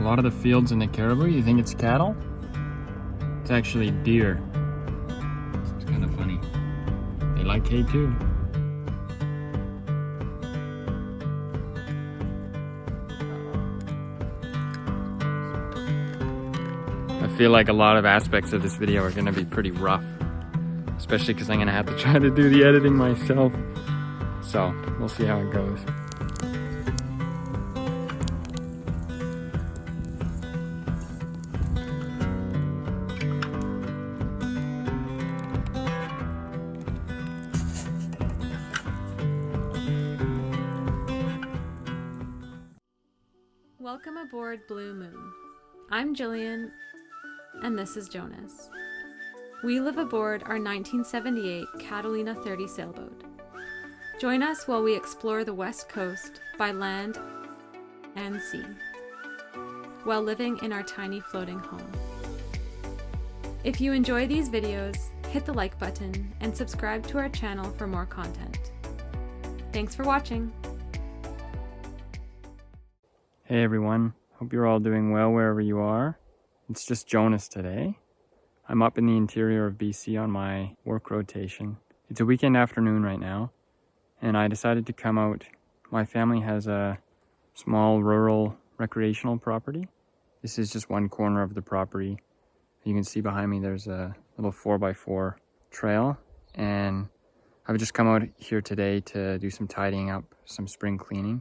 lot of the fields in the caribou, you think it's cattle? It's actually deer. It's kind of funny. They like hay too. I feel like a lot of aspects of this video are going to be pretty rough, especially because I'm going to have to try to do the editing myself. So we'll see how it goes. Welcome aboard Blue Moon. I'm Jillian, and this is Jonas. We live aboard our 1978 Catalina 30 sailboat. Join us while we explore the West Coast by land and sea, while living in our tiny floating home. If you enjoy these videos, hit the like button and subscribe to our channel for more content. Thanks for watching. Hey everyone, hope you're all doing well wherever you are. It's just Jonas today. I'm up in the interior of BC on my work rotation. It's a weekend afternoon right now, and I decided to come out. My family has a small rural recreational property. This is just one corner of the property. You can see behind me there's a little 4x4 trail, and I've just come out here today to do some tidying up, some spring cleaning.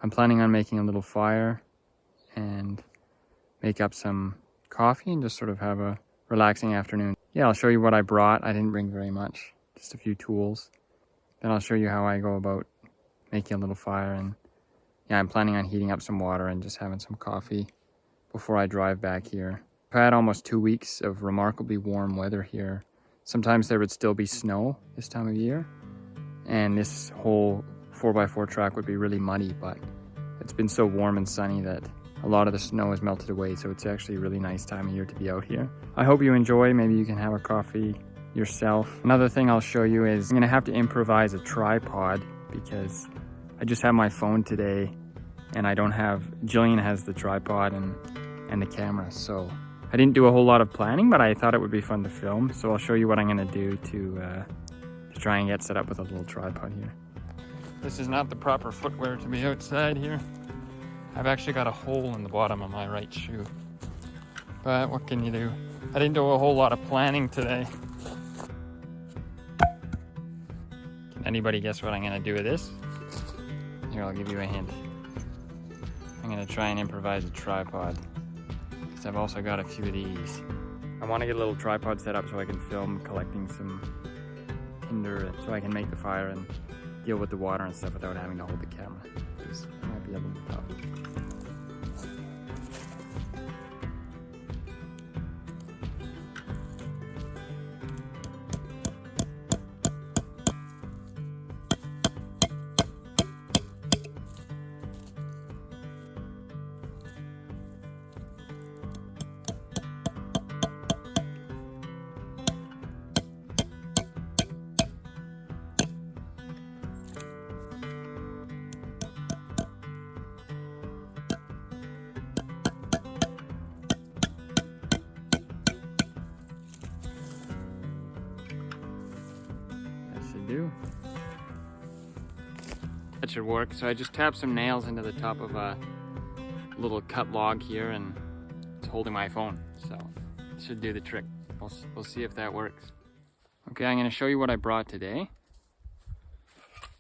I'm planning on making a little fire and make up some coffee and just sort of have a relaxing afternoon. Yeah, I'll show you what I brought. I didn't bring very much, just a few tools. Then I'll show you how I go about making a little fire. And yeah, I'm planning on heating up some water and just having some coffee before I drive back here. I've had almost 2 weeks of remarkably warm weather here. Sometimes there would still be snow this time of year, and this whole 4x4 track would be really muddy, but it's been so warm and sunny that a lot of the snow has melted away, so it's actually a really nice time of year to be out here. I hope you enjoy. Maybe you can have a coffee yourself. Another thing I'll show you is I'm gonna have to improvise a tripod because I just have my phone today and I don't have, Jillian has the tripod and the camera, so I didn't do a whole lot of planning, but I thought it would be fun to film, so I'll show you what I'm gonna do to try and get set up with a little tripod here. This is not the proper footwear to be outside here. I've actually got a hole in the bottom of my right shoe. But what can you do? I didn't do a whole lot of planning today. Can anybody guess what I'm gonna do with this? Here, I'll give you a hint. I'm gonna try and improvise a tripod, because I've also got a few of these. I wanna get a little tripod set up so I can film collecting some tinder so I can make the fire and deal with the water and stuff without having to hold the camera, because it might be a little tough. Do. That should work. So I just tapped some nails into the top of a little cut log here and it's holding my phone. So it should do the trick. We'll see if that works. Okay, I'm going to show you what I brought today.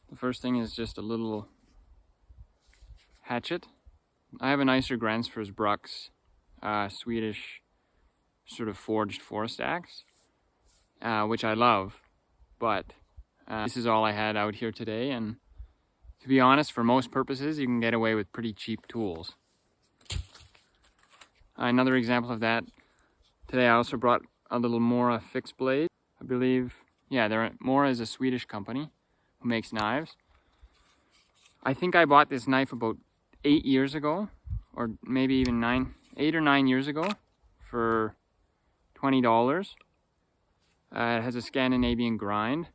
The first thing is just a little hatchet. I have a nicer Gränsfors Swedish sort of forged forest axe, which I love, but this is all I had out here today, and to be honest, for most purposes, you can get away with pretty cheap tools. Another example of that, today I also brought a little Mora fixed blade. I believe, yeah, Mora is a Swedish company who makes knives. I think I bought this knife about 8 years ago, or maybe even 8 or 9 years ago for $20. It has a Scandinavian grind.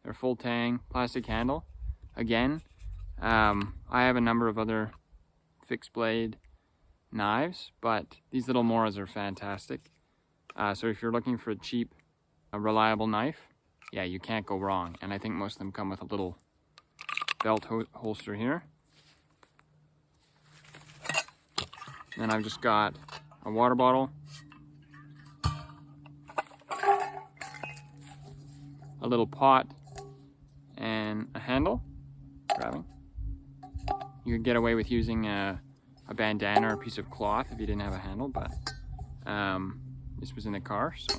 They're full tang, plastic handle. Again, I have a number of other fixed blade knives, but these little moras are fantastic. So if you're looking for a cheap, reliable knife, yeah, you can't go wrong. And I think most of them come with a little belt holster here. Then I've just got a water bottle, a little pot, and a handle. Grabbing. You could get away with using a bandana or a piece of cloth if you didn't have a handle, but this was in the car, so.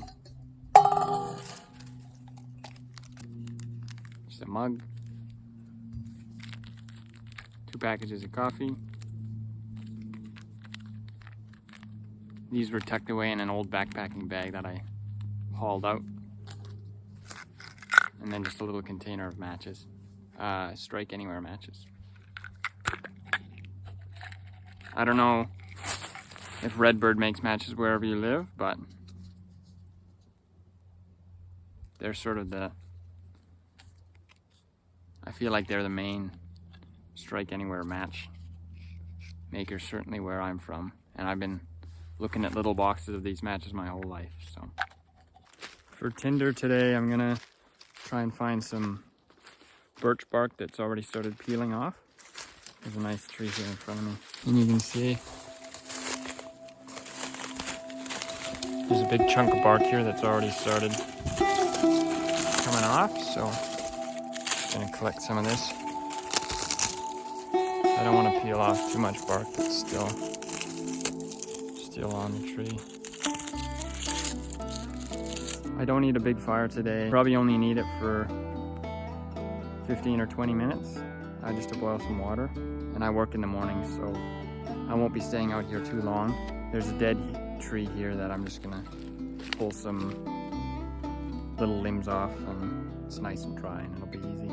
Just a mug, 2 packages of coffee. These were tucked away in an old backpacking bag that I hauled out. And then just a little container of matches. Strike Anywhere matches. I don't know if Redbird makes matches wherever you live, but they're sort of I feel like they're the main Strike Anywhere match makers, certainly where I'm from. And I've been looking at little boxes of these matches my whole life, so. For tinder today, I'm gonna try and find some birch bark that's already started peeling off. There's a nice tree here in front of me. And you can see there's a big chunk of bark here that's already started coming off, so I'm gonna collect some of this. I don't want to peel off too much bark that's still on the tree. I don't need a big fire today. Probably only need it for 15 or 20 minutes, just to boil some water. And I work in the morning, so I won't be staying out here too long. There's a dead tree here that I'm just gonna pull some little limbs off, and it's nice and dry and it'll be easy.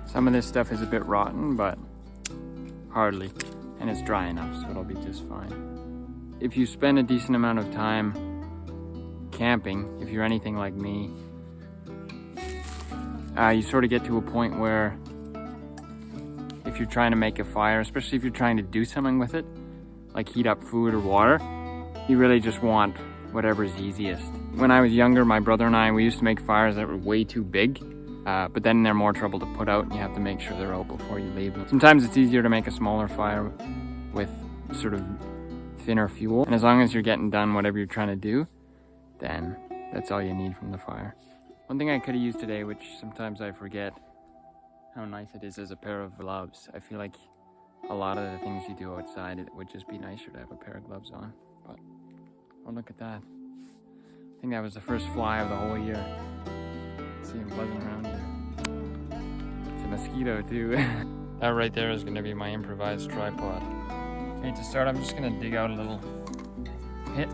Some of this stuff is a bit rotten, but hardly, and it's dry enough, so it'll be just fine. If you spend a decent amount of time camping, if you're anything like me, you sort of get to a point where if you're trying to make a fire, especially if you're trying to do something with it, like heat up food or water, you really just want whatever's easiest. When I was younger, my brother and I, we used to make fires that were way too big. But then they're more trouble to put out, and you have to make sure they're out before you leave them. Sometimes it's easier to make a smaller fire with sort of thinner fuel. And as long as you're getting done whatever you're trying to do, then that's all you need from the fire. One thing I could have used today, which sometimes I forget how nice it is a pair of gloves. I feel like a lot of the things you do outside, it would just be nicer to have a pair of gloves on. But, oh, look at that. I think that was the first fly of the whole year. See him buzzing around here. It's a mosquito too. That right there is going to be my improvised tripod. Okay, to start, I'm just going to dig out a little pit.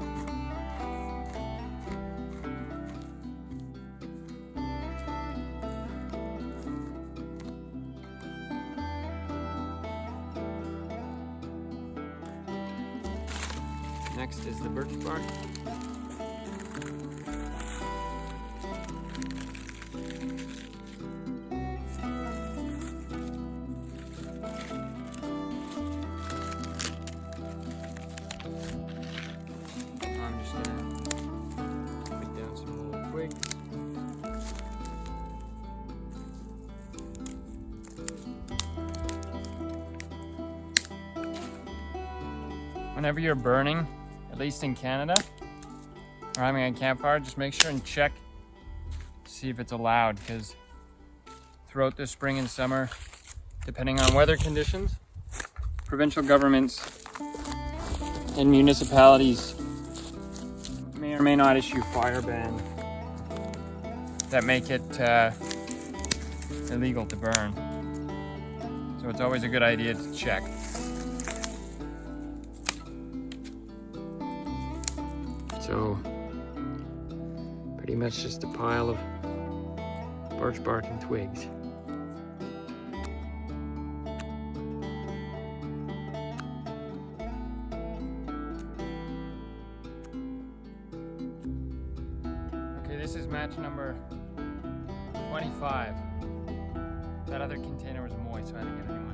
Next is the birch bark. Whenever you're burning, at least in Canada, or having a campfire, just make sure and check to see if it's allowed, because throughout the spring and summer, depending on weather conditions, provincial governments and municipalities may or may not issue fire bans that make it illegal to burn. So it's always a good idea to check. So Pretty much just a pile of birch bark and twigs. Okay, this is match number 25. That other container was moist, so I had to get a new one.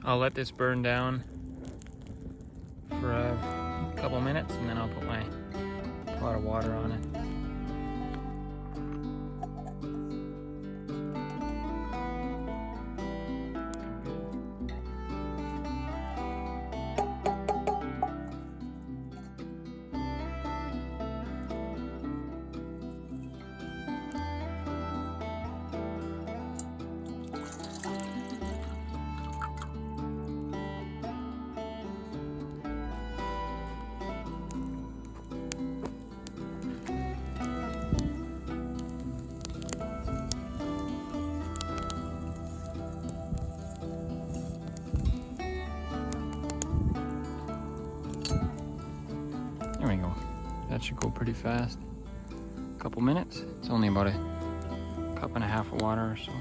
I'll let this burn down for a couple minutes and then I'll put my pot of water on it. There we go. That should go pretty fast. A couple minutes. It's only about a cup and a half of water or so.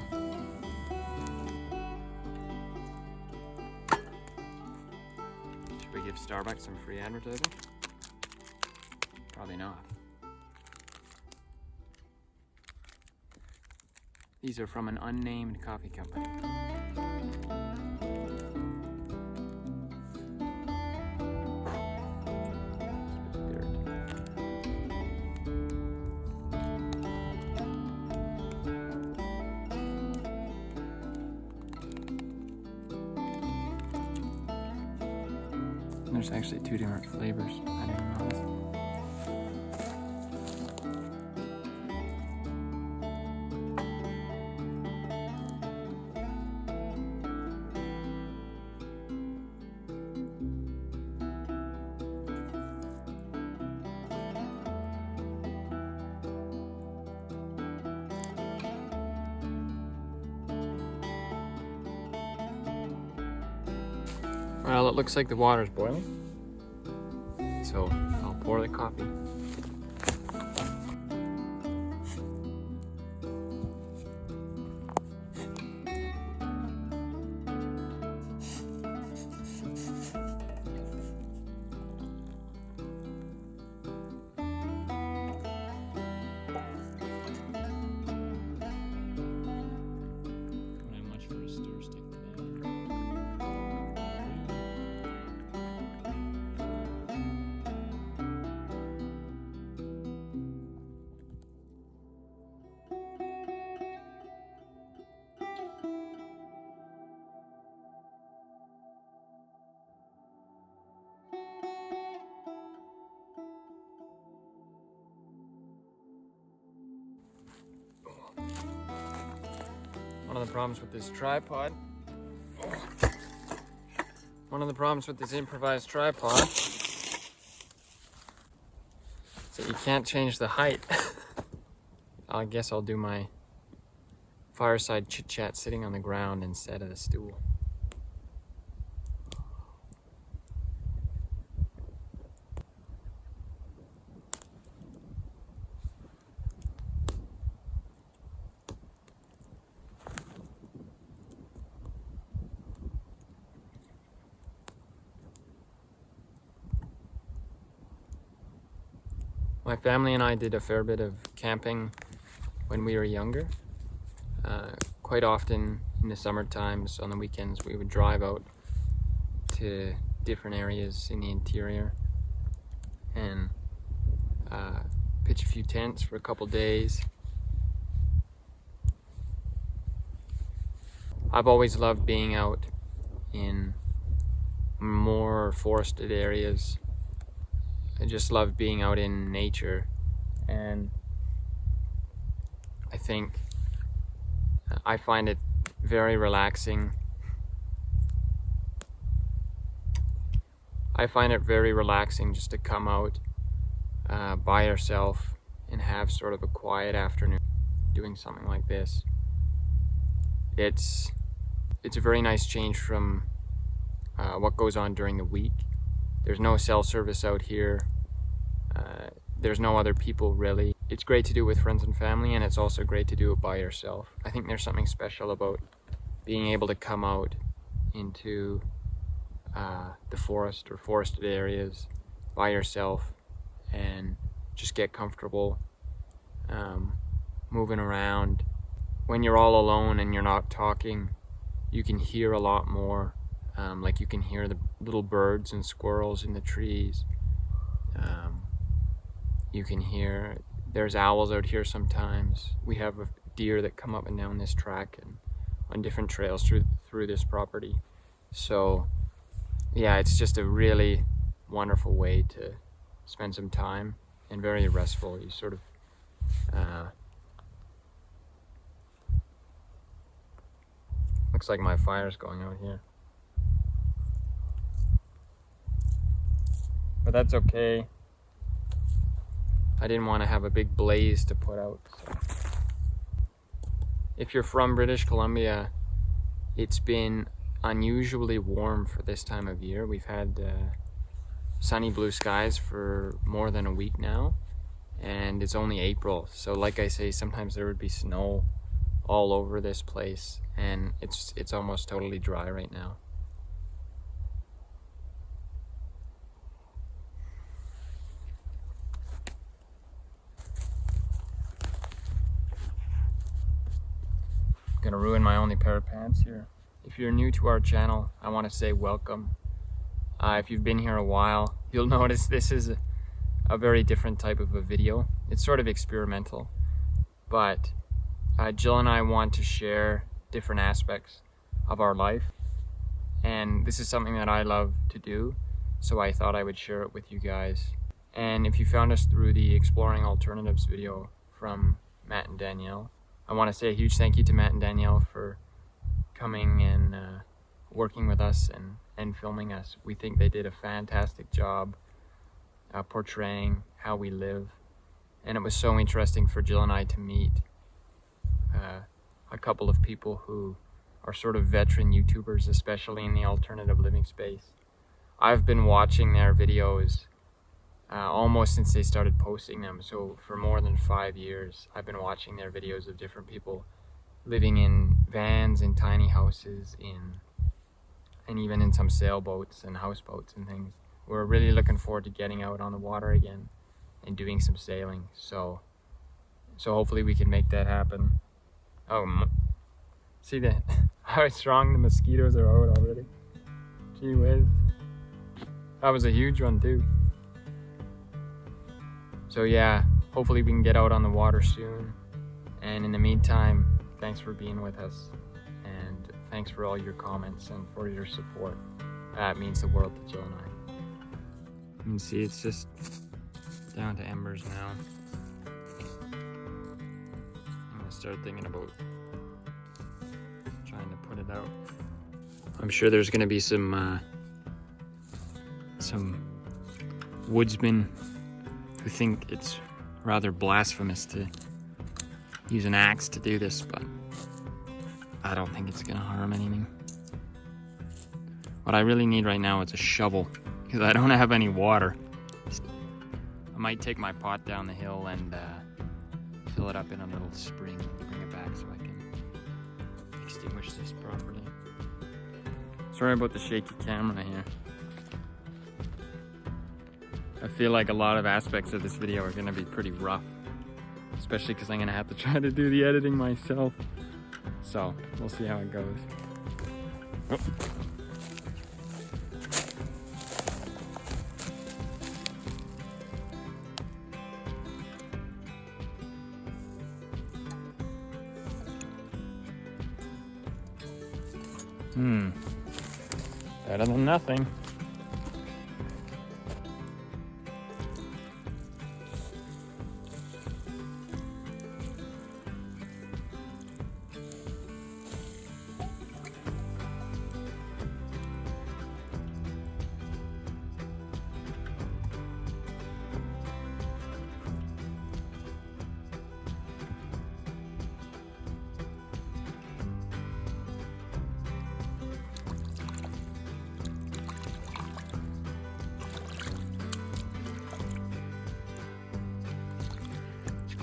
Should we give Starbucks some free advertising? Probably not. These are from an unnamed coffee company. There's actually two different flavors. I didn't know this. Well, it looks like the water's boiling, so I'll pour the coffee. Don't have much for a stir stick today. One of the problems with this tripod, one of the problems with this improvised tripod is that you can't change the height. I guess I'll do my fireside chit chat sitting on the ground instead of the stool. My family and I did a fair bit of camping when we were younger. Quite often in the summer times, on the weekends, we would drive out to different areas in the interior and pitch a few tents for a couple days. I've always loved being out in more forested areas. I just love being out in nature, and I think I find it very relaxing. I find it very relaxing just to come out by yourself and have sort of a quiet afternoon doing something like this. It's a very nice change from what goes on during the week. There's no cell service out here. There's no other people really. It's great to do with friends and family, and it's also great to do it by yourself. I think there's something special about being able to come out into the forest or forested areas by yourself and just get comfortable moving around. When you're all alone and you're not talking, you can hear a lot more. Like you can hear the little birds and squirrels in the trees. You can hear, there's owls out here sometimes. We have a deer that come up and down this track and on different trails through this property. So yeah, it's just a really wonderful way to spend some time and very restful. You sort of looks like my fire's going out here, but that's okay. I didn't want to have a big blaze to put out. So. If you're from British Columbia, it's been unusually warm for this time of year. We've had sunny blue skies for more than a week now, and it's only April. So like I say, sometimes there would be snow all over this place, and it's almost totally dry right now. Gonna ruin my only pair of pants here. If you're new to our channel, I want to say welcome. If you've been here a while, you'll notice this is a very different type of a video. It's sort of experimental, but Jill and I want to share different aspects of our life, and this is something that I love to do, so I thought I would share it with you guys. And if you found us through the Exploring Alternatives video from Matt and Danielle, I want to say a huge thank you to Matt and Danielle for coming and working with us and filming us. We think they did a fantastic job portraying how we live, and it was so interesting for Jill and I to meet a couple of people who are sort of veteran YouTubers, especially in the alternative living space. I've been watching their videos almost since they started posting them. So for more than 5 years, I've been watching their videos of different people living in vans, in tiny houses, and even in some sailboats and houseboats and things. We're really looking forward to getting out on the water again and doing some sailing. So hopefully we can make that happen. Oh, see that? How strong the mosquitoes are out already. Gee whiz. That was a huge one too. So yeah, hopefully we can get out on the water soon. And in the meantime, thanks for being with us. And thanks for all your comments and for your support. That means the world to Jill and I. You can see it's just down to embers now. I'm gonna start thinking about trying to put it out. I'm sure there's gonna be some woodsmen who think it's rather blasphemous to use an axe to do this, but I don't think it's gonna harm anything. What I really need right now is a shovel, because I don't have any water. I might take my pot down the hill and fill it up in a little spring and bring it back so I can extinguish this properly. Sorry about the shaky camera here. I feel like a lot of aspects of this video are gonna be pretty rough, especially because I'm gonna have to try to do the editing myself. So we'll see how it goes. Oh. Better than nothing.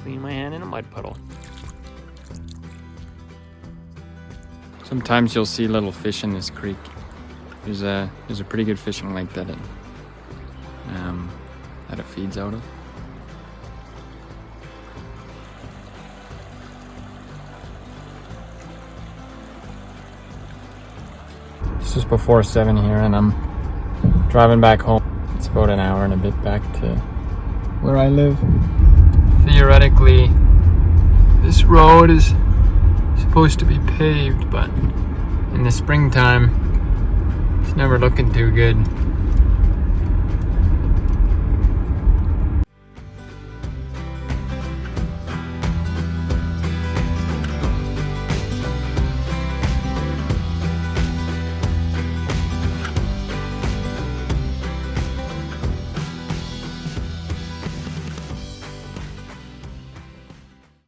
Clean my hand in a mud puddle. Sometimes you'll see little fish in this creek. There's a pretty good fishing lake that it feeds out of. It's just before 7 here, and I'm driving back home. It's about an hour and a bit back to where I live. Theoretically, this road is supposed to be paved, but in the springtime, it's never looking too good.